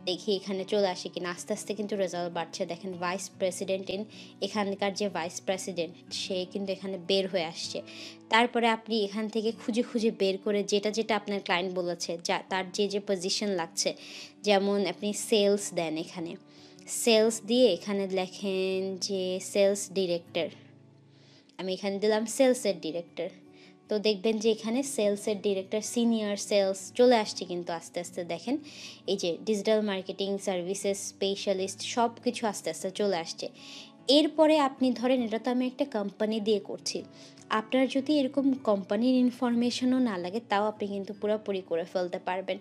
দেখি এখানে চলে আসে কিনা, আস্তে আস্তে কিন্তু রেজাল্ট বাড়ছে। দেখেন ভাইস প্রেসিডেন্ট ইন, এখানকার যে ভাইস প্রেসিডেন্ট সে কিন্তু এখানে বের হয়ে আসছে। তারপরে আপনি এখান থেকে খুঁজে বের করে যেটা আপনার ক্লায়েন্ট বলেছে, তার যে পজিশন লাগছে, যেমন আপনি সেলস দেন, এখানে সেলস দিয়ে এখানে লেখেন যে সেলস ডিরেক্টর, আমি এখানে দিলাম সেলসের ডিরেক্টর। তো দেখবেন যে এখানে সেলসের ডিরেক্টর, সিনিয়র সেলস চলে আসছে কিন্তু আস্তে আস্তে। দেখেন এই যে ডিজিটাল মার্কেটিং সার্ভিসেস স্পেশালিস্ট সব কিছু আস্তে আস্তে চলে আসছে। এরপরে আপনি ধরেন এটা তো আমি একটা কোম্পানি দিয়ে করছি, আপনার যদি এরকম কোম্পানির ইনফরমেশনও না লাগে তাও আপনি কিন্তু পুরোপুরি করে ফেলতে পারবেন।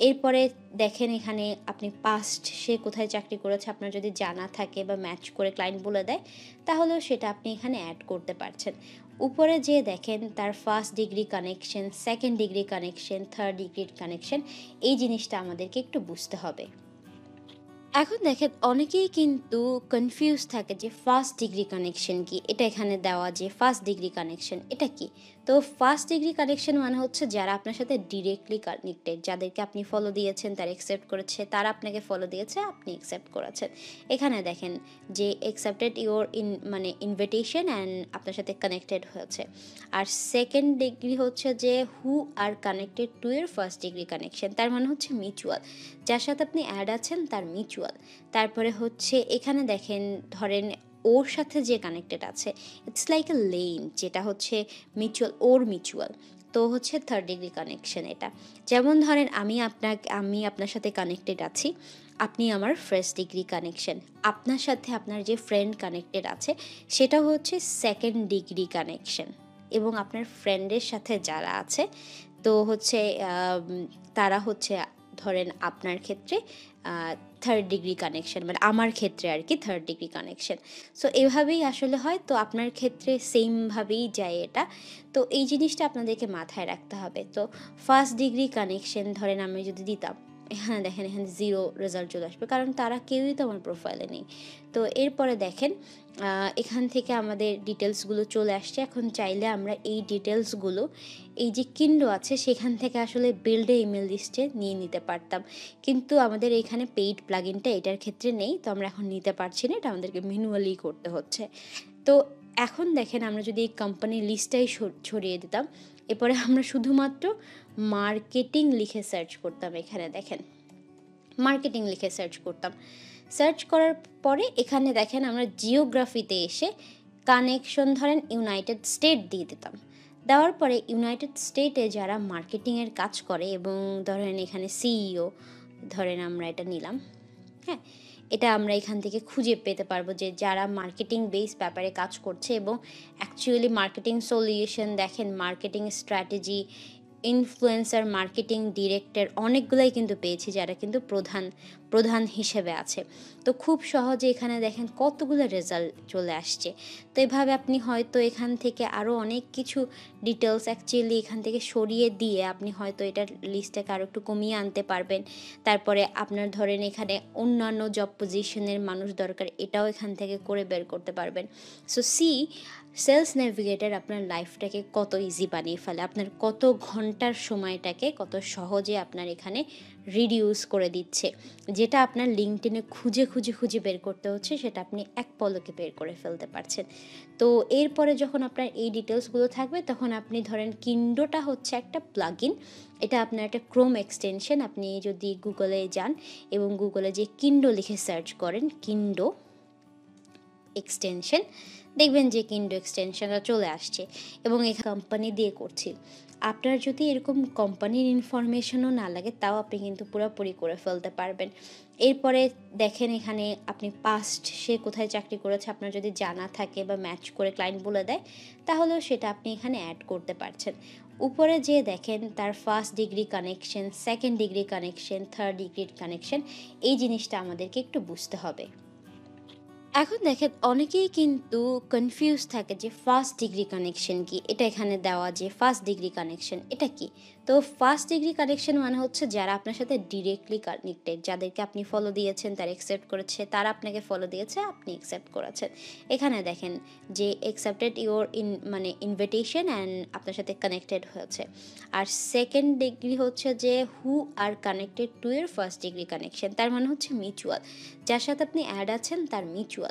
এরপরে দেখেন এখানে আপনি পাস্ট সে কোথায় চাকরি করেছে আপনার যদি জানা থাকে বা ম্যাচ করে ক্লায়েন্ট বলে দেয়, তাহলেও সেটা আপনি এখানে অ্যাড করতে পারছেন। উপরে যে দেখেন তার first degree connection, second degree connection, third ডিগ্রির কানেকশন, এই জিনিসটা আমাদেরকে একটু বুঝতে হবে। এখন দেখেন অনেকেই কিন্তু কনফিউজ থাকে যে ফার্স্ট ডিগ্রি কানেকশন কি, এটা এখানে দেওয়া যে ফার্স্ট ডিগ্রি কানেকশন এটা কি। তো ফার্স্ট ডিগ্রি কানেকশন মানে হচ্ছে যারা আপনার সাথে ডিরেক্টলি কানেক্টেড, যাদেরকে আপনি ফলো দিয়েছেন তারা অ্যাকসেপ্ট করেছে, তারা আপনাকে ফলো দিয়েছে, আপনি অ্যাকসেপ্ট করেছেন। এখানে দেখেন যে অ্যাকসেপ্টেড ইওর মানে ইনভিটেশন অ্যান্ড আপনার সাথে কানেক্টেড হয়েছে। আর সেকেন্ড ডিগ্রি হচ্ছে যে হু আর কানেক্টেড টু এর ফার্স্ট ডিগ্রি কানেকশন, তার মানে হচ্ছে মিউচুয়াল, যার সাথে আপনি অ্যাড আছেন তার মিউচুয়াল। তারপরে হচ্ছে এখানে দেখেন ধরেন ওর সাথে যে কানেক্টেড আছে, ইটস লাইক এ লেন, যেটা হচ্ছে মিউচুয়াল, ওর মিউচুয়াল। তো হচ্ছে থার্ড ডিগ্রি কানেকশন এটা। যেমন ধরেন আমি আপনার সাথে কানেক্টেড আছি, আপনি আমার ফার্স্ট ডিগ্রি কানেকশন। আপনার সাথে আপনার যে ফ্রেন্ড কানেক্টেড আছে সেটা হচ্ছে সেকেন্ড ডিগ্রি কানেকশন। এবং আপনার ফ্রেন্ডের সাথে যারা আছে তো হচ্ছে তারা হচ্ছে ধরেন আপনার ক্ষেত্রে থার্ড ডিগ্রি কানেকশন, মানে আমার ক্ষেত্রে আর কি থার্ড ডিগ্রি কানেকশন। সো এভাবেই আসলে হয়, তো আপনার ক্ষেত্রে সেমভাবেই যায় এটা। তো এই জিনিসটা আপনাদেরকে মাথায় রাখতে হবে। তো ফার্স্ট ডিগ্রি কানেকশন ধরেন আমি যদি দিতাম, হ্যাঁ দেখেন এখানে 0 রেজাল্ট চলে আসবে, কারণ তারা কেউই তো আমার প্রোফাইলে নেই। তো এরপরে দেখেন এখান থেকে আমাদের ডিটেলসগুলো চলে আসছে। এখন চাইলে আমরা এই ডিটেলসগুলো, এই যে কিন্ডো আছে সেখান থেকে আসলে বিল্ড এ ইমেল লিস্টে নিয়ে নিতে পারতাম, কিন্তু আমাদের এখানে পেইড প্লাগইনটা এটার ক্ষেত্রে নেই, তো আমরা এখন নিতে পারছি না, এটা আমাদেরকে ম্যানুয়ালি করতে হচ্ছে। তো এখন দেখেন আমরা যদি এই কোম্পানির লিস্টটাই ছড়িয়ে দিতাম, এরপরে আমরা শুধুমাত্র মার্কেটিং লিখে সার্চ করতাম। এখানে দেখেন মার্কেটিং লিখে সার্চ করতাম। সার্চ করার পরে এখানে দেখেন আমরা জিওগ্রাফিতে এসে কানেকশন ধরেন ইউনাইটেড স্টেট দিয়ে দিতাম। দেওয়ার পরে ইউনাইটেড স্টেটে যারা মার্কেটিংয়ের কাজ করে এবং ধরেন এখানে সিইও, ধরেন আমরা এটা নিলাম, হ্যাঁ এটা আমরা এখান থেকে খুঁজে পেতে পারবো যে যারা মার্কেটিং বেস ব্যাপারে কাজ করছে এবং অ্যাকচুয়ালি মার্কেটিং সলিউশন দেখেন, marketing strategy, influencer, marketing director, অনেকগুলাই কিন্তু পেয়েছি যারা কিন্তু প্রধান হিসেবে আছে। তো খুব সহজে এখানে দেখেন কতগুলো রেজাল্ট চলে আসছে। তো এভাবে আপনি হয়তো এখান থেকে আরও অনেক কিছু ডিটেলস অ্যাকচুয়ালি এখান থেকে সরিয়ে দিয়ে আপনি হয়তো এটার লিস্টটাকে আরও একটু কমিয়ে আনতে পারবেন। তারপরে আপনার ধরেন এখানে অন্যান্য জব পজিশনের মানুষ দরকার, এটাও এখান থেকে করে বের করতে পারবেন। সো সেলস নেভিগেটর আপনার লাইফটাকে কত ইজি বানিয়ে ফেলে, আপনার কত ঘন্টার সময়টাকে কত সহজে আপনার এখানে রিডিউস করে দিচ্ছে। যেটা আপনার লিঙ্কডইনে খুঁজে বের করতে হচ্ছে, সেটা আপনি এক পলকে বের করে ফেলতে পারছেন। তো এরপরে যখন আপনার এই ডিটেলসগুলো থাকবে তখন আপনি ধরেন কিন্ডোটা হচ্ছে একটা প্লাগইন, এটা আপনার একটা ক্রোম এক্সটেনশন। আপনি যদি গুগলে যান এবং গুগলে যে কিন্ডো লিখে সার্চ করেন, কিন্ডো এক্সটেনশন, দেখবেন যে কিন্ডো এক্সটেনশনটা চলে আসছে এবং এই কোম্পানি দিয়ে করছি। আপনার যদি এরকম কোম্পানির ইনফরমেশনও না লাগে তাও আপনি কিন্তু পুরোপুরি করে ফেলতে পারবেন। এরপরে দেখেন এখানে আপনি পাস্ট সে কোথায় চাকরি করেছে আপনার যদি জানা থাকে বা ম্যাচ করে ক্লায়েন্ট বলে দেয়, তাহলেও সেটা আপনি এখানে অ্যাড করতে পারছেন। উপরে যে দেখেন তার first degree connection, second degree connection, third degree connection, এই জিনিসটা আমাদেরকে একটু বুঝতে হবে। এখন দেখেন অনেকেই কিন্তু কনফিউজ থাকে যে ফার্স্ট ডিগ্রি কানেকশন কি, এটা এখানে দেওয়া যে ফার্স্ট ডিগ্রি কানেকশন এটা কি। তো ফার্স্ট ডিগ্রি কানেকশন মানে হচ্ছে যারা আপনার সাথে ডিরেক্টলি কানেক্টেড, যাদেরকে আপনি ফলো দিয়েছেন তারা অ্যাকসেপ্ট করেছে, তারা আপনাকে ফলো দিয়েছে, আপনি অ্যাকসেপ্ট করেছেন। এখানে দেখেন যে অ্যাকসেপ্টেড ইওর মানে ইনভিটেশন অ্যান্ড আপনার সাথে কানেক্টেড হয়েছে। আর সেকেন্ড ডিগ্রি হচ্ছে যে হু আর কানেক্টেড টু এর ফার্স্ট ডিগ্রি কানেকশন, তার মানে হচ্ছে মিউচুয়াল, যার সাথে আপনি অ্যাড আছেন তার মিউচুয়াল।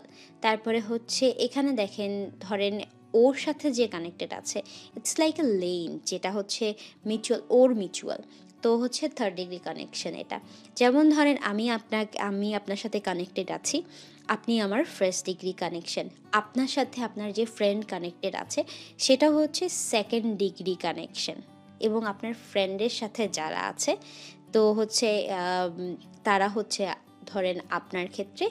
তারপরে হচ্ছে এখানে দেখেন ধরেন ওর সাথে যে কানেক্টেড আছে, ইটস লাইক এ লেন, যেটা হচ্ছে মিউচুয়াল, ওর মিউচুয়াল। তো হচ্ছে থার্ড ডিগ্রি কানেকশন এটা। যেমন ধরেন আমি আপনার সাথে কানেক্টেড আছি, আপনি আমার ফার্স্ট ডিগ্রি কানেকশন। আপনার সাথে আপনার যে ফ্রেন্ড কানেক্টেড আছে সেটা হচ্ছে সেকেন্ড ডিগ্রি কানেকশন। এবং আপনার ফ্রেন্ডের সাথে যারা আছে তো হচ্ছে তারা হচ্ছে ধরেন আপনার ক্ষেত্রে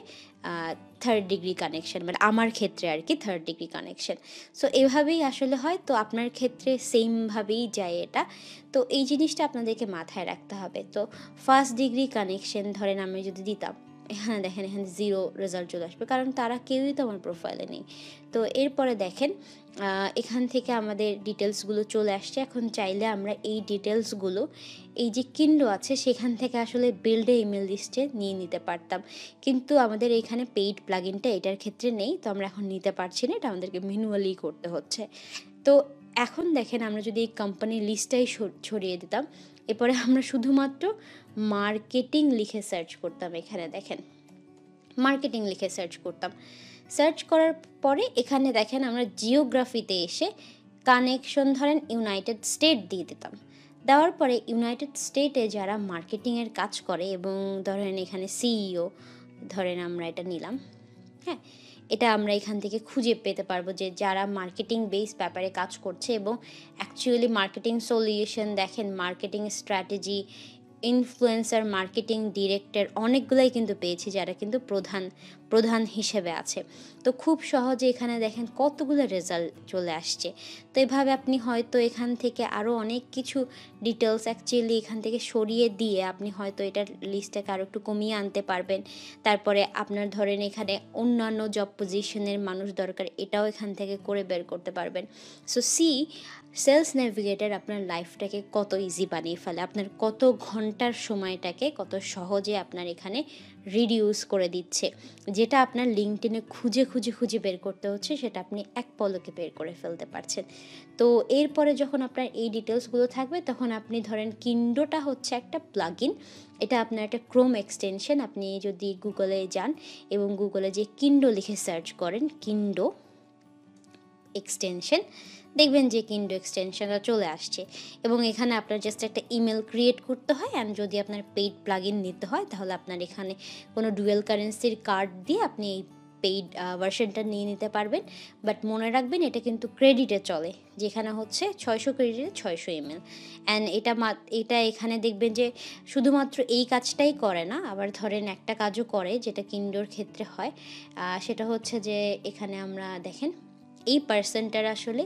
থার্ড ডিগ্রি কানেকশন, মানে আমার ক্ষেত্রে আর কি থার্ড ডিগ্রি কানেকশন। সো এভাবেই আসলে হয়, তো আপনার ক্ষেত্রে সেমভাবেই যায় এটা। তো এই জিনিসটা আপনাদেরকে মাথায় রাখতে হবে। তো ফার্স্ট ডিগ্রি কানেকশন ধরেন আমি যদি দিতাম, এখানে দেখেন এখানে 0 রেজাল্ট চলে আসবে, কারণ তারা কেউই তো আমার প্রোফাইলে নেই। তো এরপরে দেখেন এখান থেকে আমাদের ডিটেলসগুলো চলে আসছে। এখন চাইলে আমরা এই ডিটেলসগুলো এই যে কিন্ডো আছে সেখান থেকে আসলে বিল্ড এ ইমেল লিস্টে নিয়ে নিতে পারতাম, কিন্তু আমাদের এখানে পেইড প্লাগইনটা এটার ক্ষেত্রে নেই, তো আমরা এখন নিতে পারছি না, এটা আমাদেরকে ম্যানুয়ালি করতে হচ্ছে। তো এখন দেখেন আমরা যদি এই কোম্পানি লিস্টটাই ছড়িয়ে দিতাম, এরপরে আমরা শুধুমাত্র মার্কেটিং লিখে সার্চ করতাম। এখানে দেখেন মার্কেটিং লিখে সার্চ করতাম। সার্চ করার পরে এখানে দেখেন আমরা জিওগ্রাফিতে এসে কানেকশন ধরেন ইউনাইটেড স্টেট দিয়ে দিতাম। দেওয়ার পরে ইউনাইটেড স্টেটে যারা মার্কেটিংয়ের কাজ করে এবং ধরেন এখানে সিইও ধরেন আমরা এটা নিলাম, হ্যাঁ, এটা আমরা এখান থেকে খুঁজে পেতে পারবো যে যারা মার্কেটিং বেস ব্যাপারে কাজ করছে এবং অ্যাকচুয়ালি মার্কেটিং সলিউশন দেখেন, marketing strategy, influencer, marketing director অনেকগুলাই কিন্তু পেয়েছি যারা কিন্তু প্রধান হিসেবে আছে। তো খুব সহজে এখানে দেখেন কতগুলো রেজাল্ট চলে আসছে। তো এভাবে আপনি হয়তো এখান থেকে আরও অনেক কিছু ডিটেলস অ্যাকচুয়ালি এখান থেকে সরিয়ে দিয়ে আপনি হয়তো এটার লিস্টটাকে আরও একটু কমিয়ে আনতে পারবেন। তারপরে আপনার ধরেন এখানে অন্যান্য জব পজিশনের মানুষ দরকার, এটাও এখান থেকে করে বের করতে পারবেন। সো সেলস নেভিগেটর আপনার লাইফটাকে কত ইজি বানিয়ে ফেলে, আপনার কত ঘন্টার সময়টাকে কত সহজে আপনার এখানে রিডিউস করে দিচ্ছে। যেটা আপনার লিঙ্কডইনে খুঁজে বের করতে হচ্ছে সেটা আপনি এক পলকে বের করে ফেলতে পারছেন। তো এরপরে যখন আপনার এই ডিটেলসগুলো থাকবে তখন আপনি ধরেন কিন্ডোটা হচ্ছে একটা প্লাগইন, এটা আপনার একটা ক্রোম এক্সটেনশন। আপনি যদি গুগলে যান এবং গুগলে যে কিন্ডো লিখে সার্চ করেন কিন্ডো এক্সটেনশন, দেখবেন যে কিন্ডো এক্সটেনশনটা চলে আসছে এবং এখানে আপনার জাস্ট একটা ইমেল ক্রিয়েট করতে হয়। অ্যান্ড যদি আপনার পেইড প্লাগইন নিতে হয় তাহলে আপনার এখানে কোনো ডুয়েল কারেন্সির কার্ড দিয়ে আপনি এই পেইড ভার্সনটা নিয়ে নিতে পারবেন। বাট মনে রাখবেন এটা কিন্তু ক্রেডিটে চলে, যেখানে হচ্ছে 600 ক্রেডিটে 600 ইমেল। অ্যান্ড এটা এখানে দেখবেন যে শুধুমাত্র এই কাজটাই করে না, আবার ধরেন একটা কাজও করে যেটা কিন্ডোর ক্ষেত্রে হয়, সেটা হচ্ছে যে এখানে আমরা দেখেন এই পার্সনটার আসলে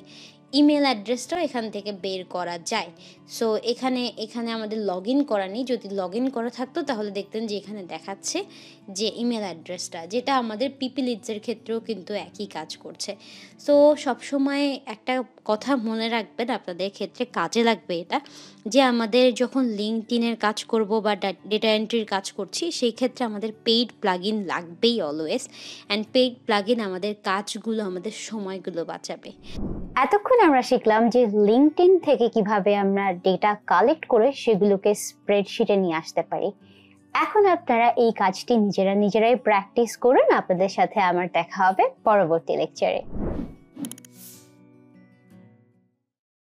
ইমেল অ্যাড্রেসটাও এখান থেকে বের করা যায়। সো এখানে আমাদের লগ ইন করা নেই, যদি লগ ইন করা থাকতো তাহলে দেখতেন যে এখানে দেখাচ্ছে যে ইমেল অ্যাড্রেসটা, যেটা আমাদের পিপি লিডসের ক্ষেত্রেও কিন্তু একই কাজ করছে। সো সবসময় একটা কথা মনে রাখবেন, আপনাদের ক্ষেত্রে কাজে লাগবে এটা, যে আমাদের যখন লিঙ্কডইনের কাজ করব বা ডেটা এন্ট্রির কাজ করছি সেই ক্ষেত্রে আমাদের পেইড প্লাগইন লাগবেই অলওয়েজ। অ্যান্ড পেইড প্লাগইন আমাদের কাজগুলো, আমাদের সময়গুলো বাঁচাবে। এতক্ষণ আমরা শিখলাম যে লিঙ্কডইন থেকে কিভাবে আমরা ডেটা কালেক্ট করে সেগুলোকে স্প্রেডশিটে নিয়ে আসতে পারি। এখন আপনারা এই কাজটি নিজেরাই প্র্যাকটিস করুন। আপনাদের সাথে আমার দেখা হবে পরবর্তী লেকচারে।